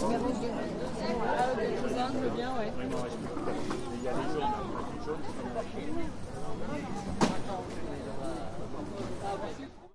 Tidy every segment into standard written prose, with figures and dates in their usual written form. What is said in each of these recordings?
Je veux bien, ouais.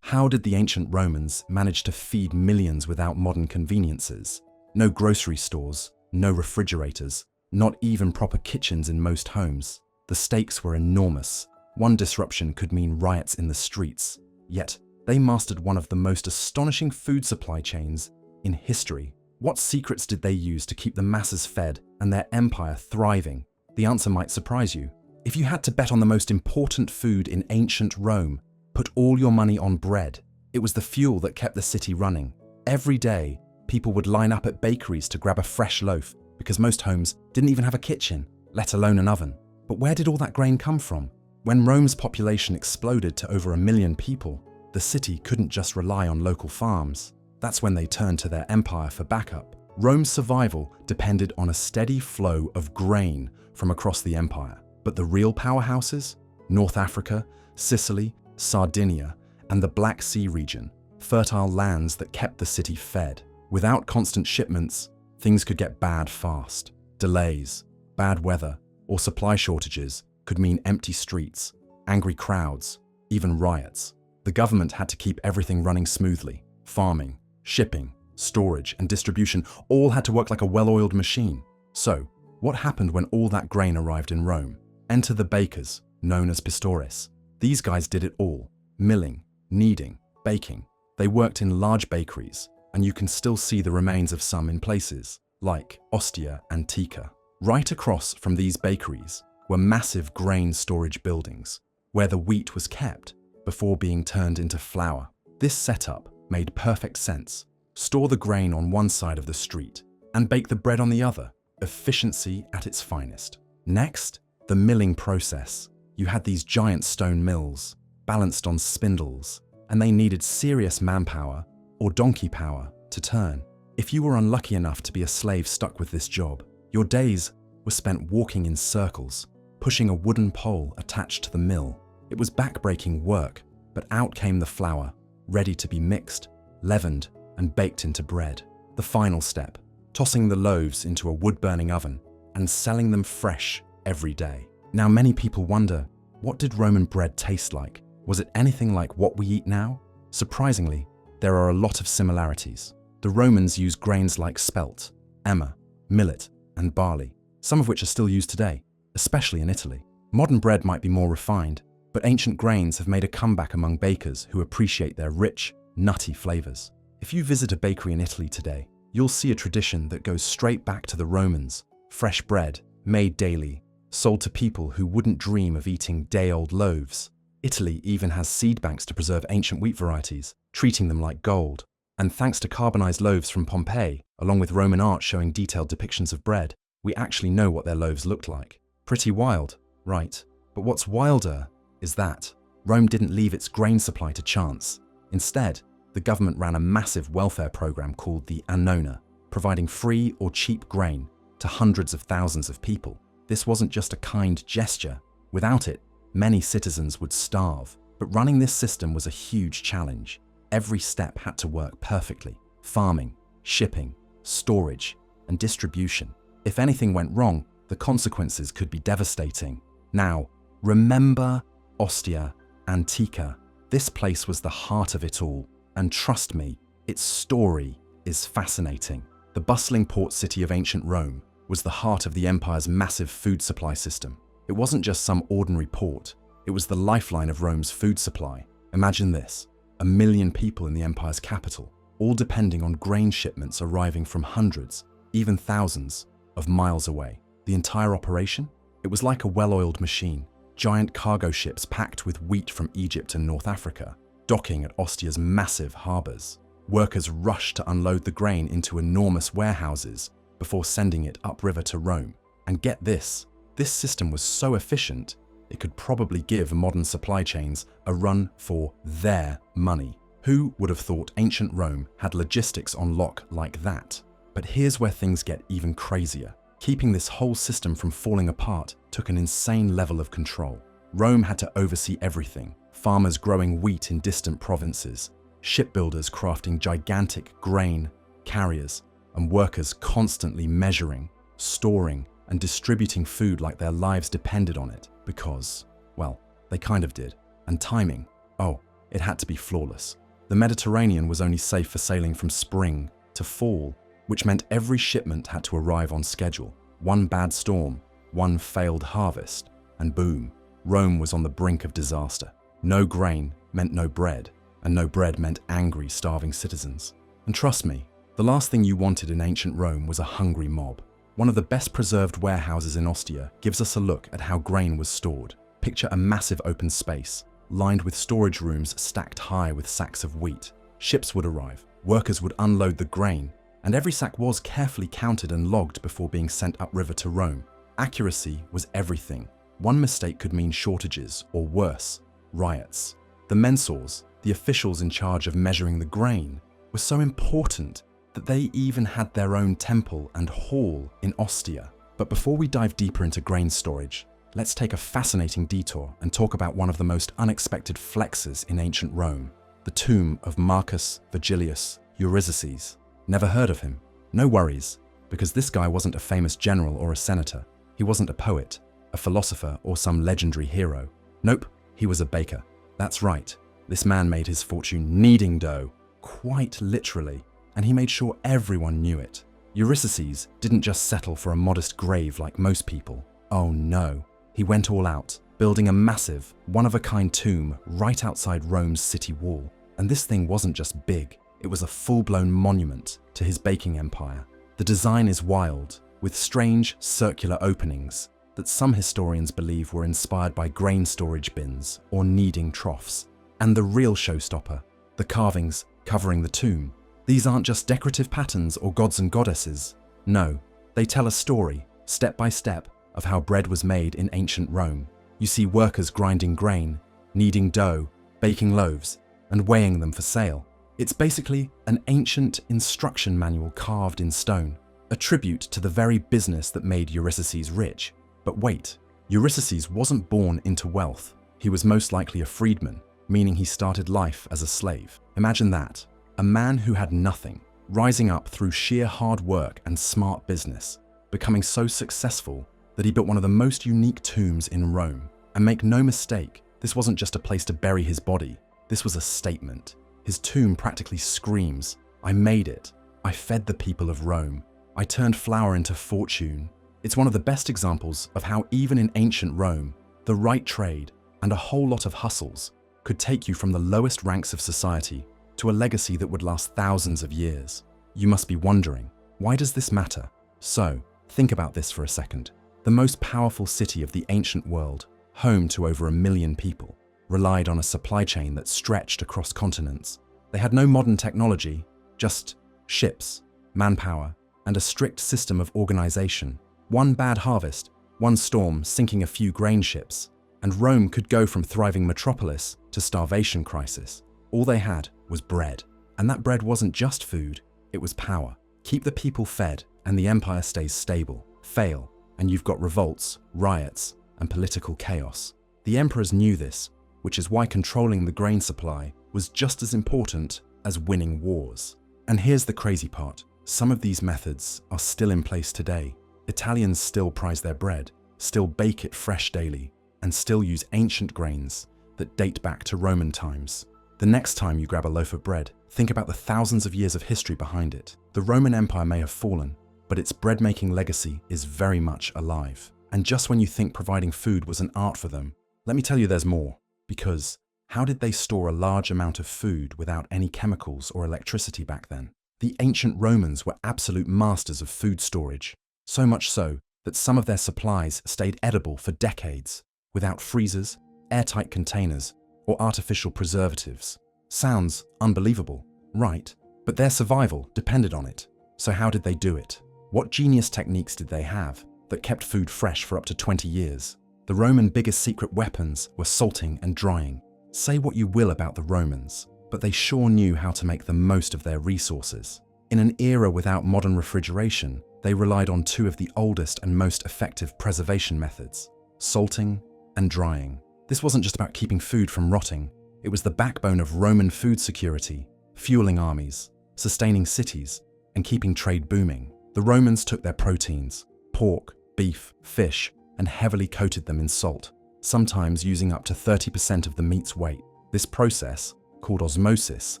How did the ancient Romans manage to feed millions without modern conveniences? No grocery stores, no refrigerators, not even proper kitchens in most homes. The stakes were enormous. One disruption could mean riots in the streets. Yet, they mastered one of the most astonishing food supply chains in history. What secrets did they use to keep the masses fed and their empire thriving? The answer might surprise you. If you had to bet on the most important food in ancient Rome, put all your money on bread. It was the fuel that kept the city running. Every day, people would line up at bakeries to grab a fresh loaf because most homes didn't even have a kitchen, let alone an oven. But where did all that grain come from? When Rome's population exploded to over 1 million people, the city couldn't just rely on local farms. That's when they turned to their empire for backup. Rome's survival depended on a steady flow of grain from across the empire. But the real powerhouses? North Africa, Sicily, Sardinia, and the Black Sea region, fertile lands that kept the city fed. Without constant shipments, things could get bad fast. Delays, bad weather, or supply shortages could mean empty streets, angry crowds, even riots. The government had to keep everything running smoothly. Farming, shipping, storage, and distribution all had to work like a well-oiled machine. So, what happened when all that grain arrived in Rome? Enter the bakers, known as pastores. These guys did it all: milling, kneading, baking. They worked in large bakeries, and you can still see the remains of some in places like Ostia Antica. Right across from these bakeries were massive grain storage buildings, where the wheat was kept before being turned into flour. This setup made perfect sense. Store the grain on one side of the street and bake the bread on the other. Efficiency at its finest. Next, the milling process. You had these giant stone mills, balanced on spindles, and they needed serious manpower or donkey power to turn. If you were unlucky enough to be a slave stuck with this job, your days were spent walking in circles, pushing a wooden pole attached to the mill. It was back-breaking work, but out came the flour, ready to be mixed, leavened, and baked into bread. The final step, tossing the loaves into a wood-burning oven and selling them fresh every day. Now, many people wonder, what did Roman bread taste like? Was it anything like what we eat now? Surprisingly, there are a lot of similarities. The Romans used grains like spelt, emmer, millet, and barley, some of which are still used today, especially in Italy. Modern bread might be more refined, but ancient grains have made a comeback among bakers who appreciate their rich, nutty flavors. If you visit a bakery in Italy today, you'll see a tradition that goes straight back to the Romans. Fresh bread, made daily, sold to people who wouldn't dream of eating day-old loaves. Italy even has seed banks to preserve ancient wheat varieties, treating them like gold. And thanks to carbonized loaves from Pompeii, along with Roman art showing detailed depictions of bread, we actually know what their loaves looked like. Pretty wild, right? But what's wilder is that Rome didn't leave its grain supply to chance. Instead, the government ran a massive welfare program called the Annona, providing free or cheap grain to hundreds of thousands of people. This wasn't just a kind gesture. Without it, many citizens would starve. But running this system was a huge challenge. Every step had to work perfectly. Farming, shipping, storage, and distribution. If anything went wrong, the consequences could be devastating. Now, remember Ostia Antica. This place was the heart of it all. And trust me, its story is fascinating. The bustling port city of ancient Rome was the heart of the empire's massive food supply system. It wasn't just some ordinary port. It was the lifeline of Rome's food supply. Imagine this: 1 million people in the empire's capital, all depending on grain shipments arriving from hundreds, even thousands, of miles away. The entire operation? It was like a well-oiled machine. Giant cargo ships packed with wheat from Egypt and North Africa, docking at Ostia's massive harbors. Workers rushed to unload the grain into enormous warehouses before sending it upriver to Rome. And get this system was so efficient, it could probably give modern supply chains a run for their money. Who would have thought ancient Rome had logistics on lock like that? But here's where things get even crazier. Keeping this whole system from falling apart took an insane level of control. Rome had to oversee everything: farmers growing wheat in distant provinces, shipbuilders crafting gigantic grain carriers, and workers constantly measuring, storing, and distributing food like their lives depended on it because, well, they kind of did. And timing, oh, it had to be flawless. The Mediterranean was only safe for sailing from spring to fall, which meant every shipment had to arrive on schedule. One bad storm, one failed harvest, and boom, Rome was on the brink of disaster. No grain meant no bread, and no bread meant angry, starving citizens. And trust me, the last thing you wanted in ancient Rome was a hungry mob. One of the best preserved warehouses in Ostia gives us a look at how grain was stored. Picture a massive open space, lined with storage rooms stacked high with sacks of wheat. Ships would arrive, workers would unload the grain, and every sack was carefully counted and logged before being sent upriver to Rome. Accuracy was everything. One mistake could mean shortages, or worse, riots. The mensors, the officials in charge of measuring the grain, were so important that they even had their own temple and hall in Ostia. But before we dive deeper into grain storage, let's take a fascinating detour and talk about one of the most unexpected flexes in ancient Rome, the tomb of Marcus Vigilius Eurysaces. Never heard of him? No worries, because this guy wasn't a famous general or a senator. He wasn't a poet, a philosopher, or some legendary hero. Nope, he was a baker. That's right, this man made his fortune kneading dough, quite literally, and he made sure everyone knew it. Eurysaces didn't just settle for a modest grave like most people. Oh no, he went all out, building a massive, one-of-a-kind tomb right outside Rome's city wall. And this thing wasn't just big, it was a full-blown monument to his baking empire. The design is wild, with strange circular openings that some historians believe were inspired by grain storage bins or kneading troughs. And the real showstopper, the carvings covering the tomb. These aren't just decorative patterns or gods and goddesses. No, they tell a story, step by step, of how bread was made in ancient Rome. You see workers grinding grain, kneading dough, baking loaves, and weighing them for sale. It's basically an ancient instruction manual carved in stone, a tribute to the very business that made Eurysaces rich. But wait, Eurysaces wasn't born into wealth. He was most likely a freedman, meaning he started life as a slave. Imagine that. A man who had nothing, rising up through sheer hard work and smart business, becoming so successful that he built one of the most unique tombs in Rome. And make no mistake, this wasn't just a place to bury his body. This was a statement. His tomb practically screams, "I made it. I fed the people of Rome. I turned flour into fortune." It's one of the best examples of how even in ancient Rome, the right trade and a whole lot of hustles could take you from the lowest ranks of society to a legacy that would last thousands of years. You must be wondering, why does this matter? So, think about this for a second. The most powerful city of the ancient world, home to over 1 million people, relied on a supply chain that stretched across continents. They had no modern technology, just ships, manpower, and a strict system of organization. One bad harvest, one storm sinking a few grain ships, and Rome could go from thriving metropolis to starvation crisis. All they had was bread. And that bread wasn't just food, it was power. Keep the people fed and the empire stays stable. Fail, and you've got revolts, riots, and political chaos. The emperors knew this, which is why controlling the grain supply was just as important as winning wars. And here's the crazy part. Some of these methods are still in place today. Italians still prize their bread, still bake it fresh daily, and still use ancient grains that date back to Roman times. The next time you grab a loaf of bread, think about the thousands of years of history behind it. The Roman Empire may have fallen, but its bread-making legacy is very much alive. And just when you think providing food was an art for them, let me tell you there's more. Because how did they store a large amount of food without any chemicals or electricity back then? The ancient Romans were absolute masters of food storage, so much so that some of their supplies stayed edible for decades, without freezers, airtight containers, or artificial preservatives. Sounds unbelievable, right? But their survival depended on it. So how did they do it? What genius techniques did they have that kept food fresh for up to 20 years? The Roman biggest secret weapons were salting and drying. Say what you will about the Romans, but they sure knew how to make the most of their resources. In an era without modern refrigeration, they relied on two of the oldest and most effective preservation methods: salting and drying. This wasn't just about keeping food from rotting. It was the backbone of Roman food security, fueling armies, sustaining cities, and keeping trade booming. The Romans took their proteins, pork, beef, fish, and heavily coated them in salt, sometimes using up to 30% of the meat's weight. This process, called osmosis,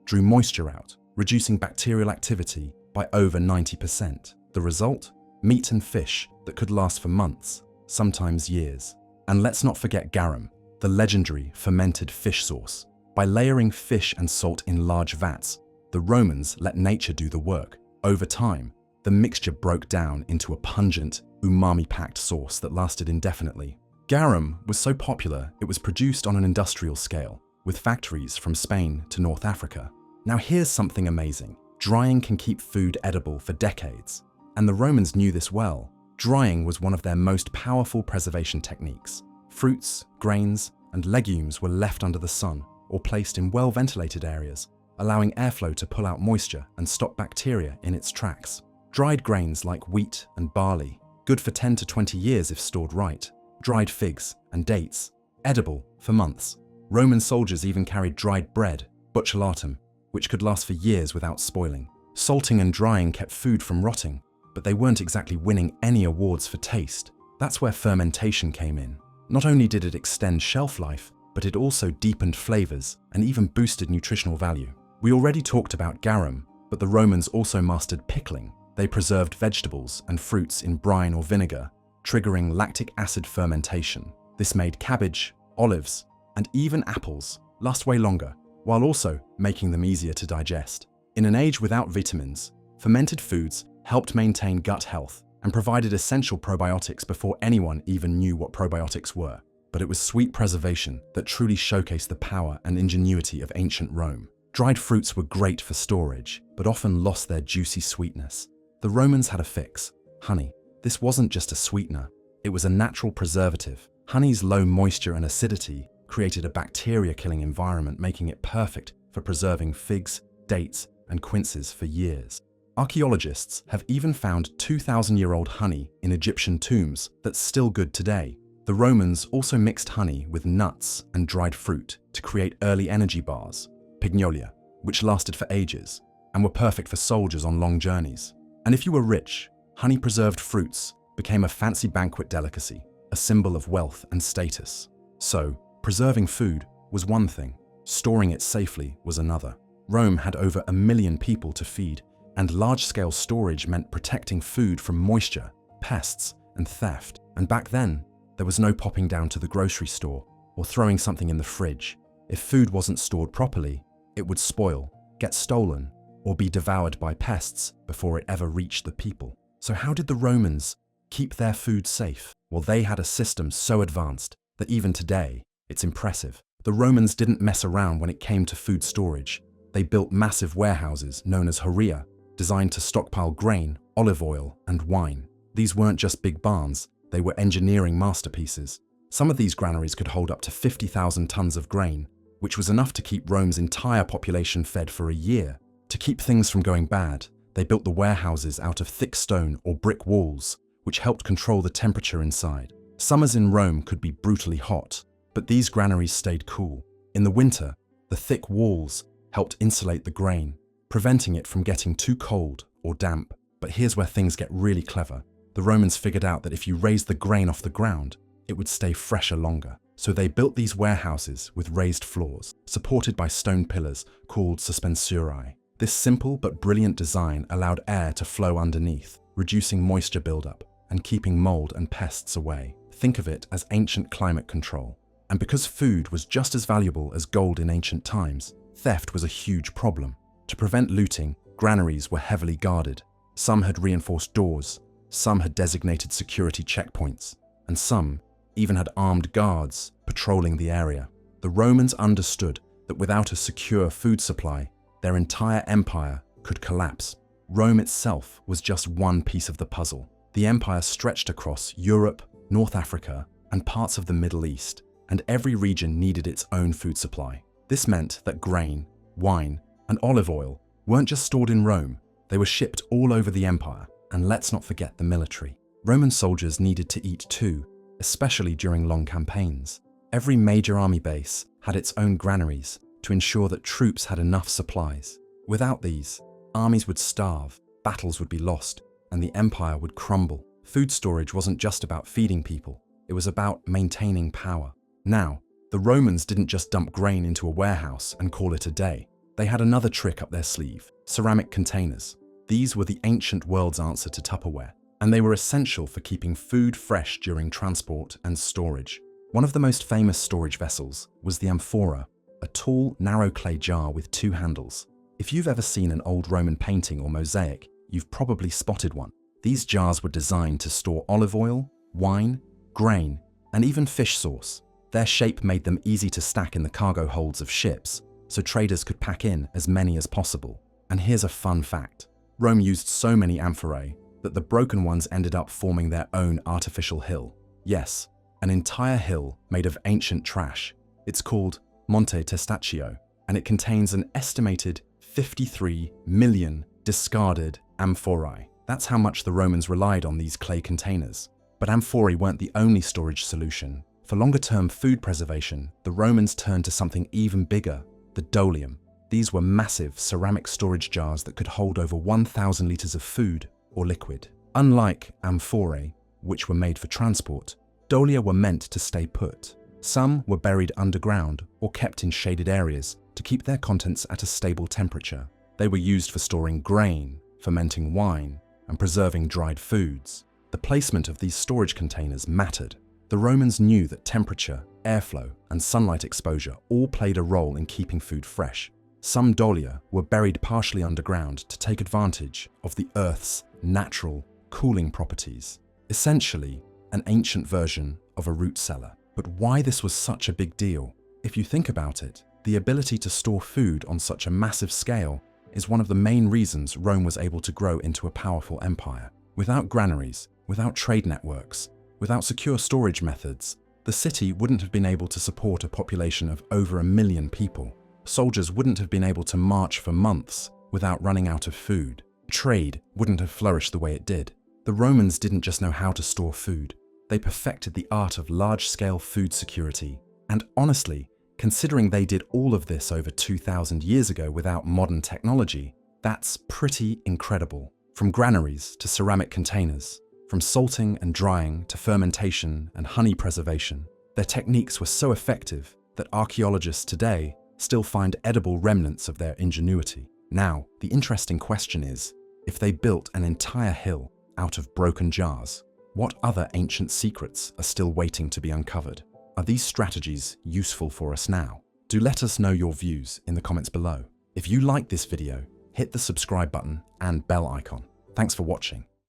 drew moisture out, reducing bacterial activity by over 90%. The result? Meat and fish that could last for months, sometimes years. And let's not forget garum, the legendary fermented fish sauce. By layering fish and salt in large vats, the Romans let nature do the work. Over time, the mixture broke down into a pungent, umami-packed sauce that lasted indefinitely. Garum was so popular it was produced on an industrial scale, with factories from Spain to North Africa. Now here's something amazing. Drying can keep food edible for decades. And the Romans knew this well. Drying was one of their most powerful preservation techniques. Fruits, grains, and legumes were left under the sun or placed in well-ventilated areas, allowing airflow to pull out moisture and stop bacteria in its tracks. Dried grains like wheat and barley, good for 10 to 20 years if stored right. Dried figs and dates, edible for months. Roman soldiers even carried dried bread, buccellatum, which could last for years without spoiling. Salting and drying kept food from rotting, but they weren't exactly winning any awards for taste. That's where fermentation came in. Not only did it extend shelf life, but it also deepened flavors and even boosted nutritional value. We already talked about garum, but the Romans also mastered pickling. They preserved vegetables and fruits in brine or vinegar, triggering lactic acid fermentation. This made cabbage, olives, and even apples last way longer, while also making them easier to digest. In an age without vitamins, fermented foods helped maintain gut health and provided essential probiotics before anyone even knew what probiotics were. But it was sweet preservation that truly showcased the power and ingenuity of ancient Rome. Dried fruits were great for storage, but often lost their juicy sweetness. The Romans had a fix: honey. This wasn't just a sweetener, it was a natural preservative. Honey's low moisture and acidity created a bacteria-killing environment, making it perfect for preserving figs, dates, and quinces for years. Archaeologists have even found 2,000-year-old honey in Egyptian tombs that's still good today. The Romans also mixed honey with nuts and dried fruit to create early energy bars, pignolia, which lasted for ages and were perfect for soldiers on long journeys. And if you were rich, honey-preserved fruits became a fancy banquet delicacy, a symbol of wealth and status. So, preserving food was one thing, storing it safely was another. Rome had over 1 million people to feed, and large-scale storage meant protecting food from moisture, pests, and theft. And back then, there was no popping down to the grocery store or throwing something in the fridge. If food wasn't stored properly, it would spoil, get stolen, or be devoured by pests before it ever reached the people. So how did the Romans keep their food safe? Well, they had a system so advanced that even today, it's impressive. The Romans didn't mess around when it came to food storage. They built massive warehouses known as horia, designed to stockpile grain, olive oil, and wine. These weren't just big barns, they were engineering masterpieces. Some of these granaries could hold up to 50,000 tons of grain, which was enough to keep Rome's entire population fed for a year. To keep things from going bad, they built the warehouses out of thick stone or brick walls, which helped control the temperature inside. Summers in Rome could be brutally hot, but these granaries stayed cool. In the winter, the thick walls helped insulate the grain, preventing it from getting too cold or damp. But here's where things get really clever. The Romans figured out that if you raised the grain off the ground, it would stay fresher longer. So they built these warehouses with raised floors, supported by stone pillars called suspensurae. This simple but brilliant design allowed air to flow underneath, reducing moisture buildup and keeping mold and pests away. Think of it as ancient climate control. And because food was just as valuable as gold in ancient times, theft was a huge problem. To prevent looting, granaries were heavily guarded. Some had reinforced doors, some had designated security checkpoints, and some even had armed guards patrolling the area. The Romans understood that without a secure food supply, their entire empire could collapse. Rome itself was just one piece of the puzzle. The empire stretched across Europe, North Africa, and parts of the Middle East, and every region needed its own food supply. This meant that grain, wine, and olive oil weren't just stored in Rome, they were shipped all over the empire. And let's not forget the military. Roman soldiers needed to eat too, especially during long campaigns. Every major army base had its own granaries to ensure that troops had enough supplies. Without these, armies would starve, battles would be lost, and the empire would crumble. Food storage wasn't just about feeding people, it was about maintaining power. Now, the Romans didn't just dump grain into a warehouse and call it a day. They had another trick up their sleeve: ceramic containers. These were the ancient world's answer to Tupperware, and they were essential for keeping food fresh during transport and storage. One of the most famous storage vessels was the amphora, a tall, narrow clay jar with two handles. If you've ever seen an old Roman painting or mosaic, you've probably spotted one. These jars were designed to store olive oil, wine, grain, and even fish sauce. Their shape made them easy to stack in the cargo holds of ships, so traders could pack in as many as possible. And here's a fun fact. Rome used so many amphorae that the broken ones ended up forming their own artificial hill. Yes, an entire hill made of ancient trash. It's called Monte Testaccio, and it contains an estimated 53 million discarded amphorae. That's how much the Romans relied on these clay containers. But amphorae weren't the only storage solution. For longer-term food preservation, the Romans turned to something even bigger: the dolium. These were massive ceramic storage jars that could hold over 1,000 liters of food or liquid. Unlike amphorae, which were made for transport, dolia were meant to stay put. Some were buried underground or kept in shaded areas to keep their contents at a stable temperature. They were used for storing grain, fermenting wine, and preserving dried foods. The placement of these storage containers mattered. The Romans knew that temperature, airflow, and sunlight exposure all played a role in keeping food fresh. Some dolia were buried partially underground to take advantage of the Earth's natural cooling properties. Essentially, an ancient version of a root cellar. But why this was such a big deal? If you think about it, the ability to store food on such a massive scale is one of the main reasons Rome was able to grow into a powerful empire. Without granaries, without trade networks, without secure storage methods, the city wouldn't have been able to support a population of over 1 million people. Soldiers wouldn't have been able to march for months without running out of food. Trade wouldn't have flourished the way it did. The Romans didn't just know how to store food. They perfected the art of large-scale food security. And honestly, considering they did all of this over 2,000 years ago without modern technology, that's pretty incredible. From granaries to ceramic containers, from salting and drying to fermentation and honey preservation, their techniques were so effective that archaeologists today still find edible remnants of their ingenuity. Now, the interesting question is, if they built an entire hill out of broken jars, what other ancient secrets are still waiting to be uncovered? Are these strategies useful for us now? Do let us know your views in the comments below. If you like this video, hit the subscribe button and bell icon. Thanks for watching.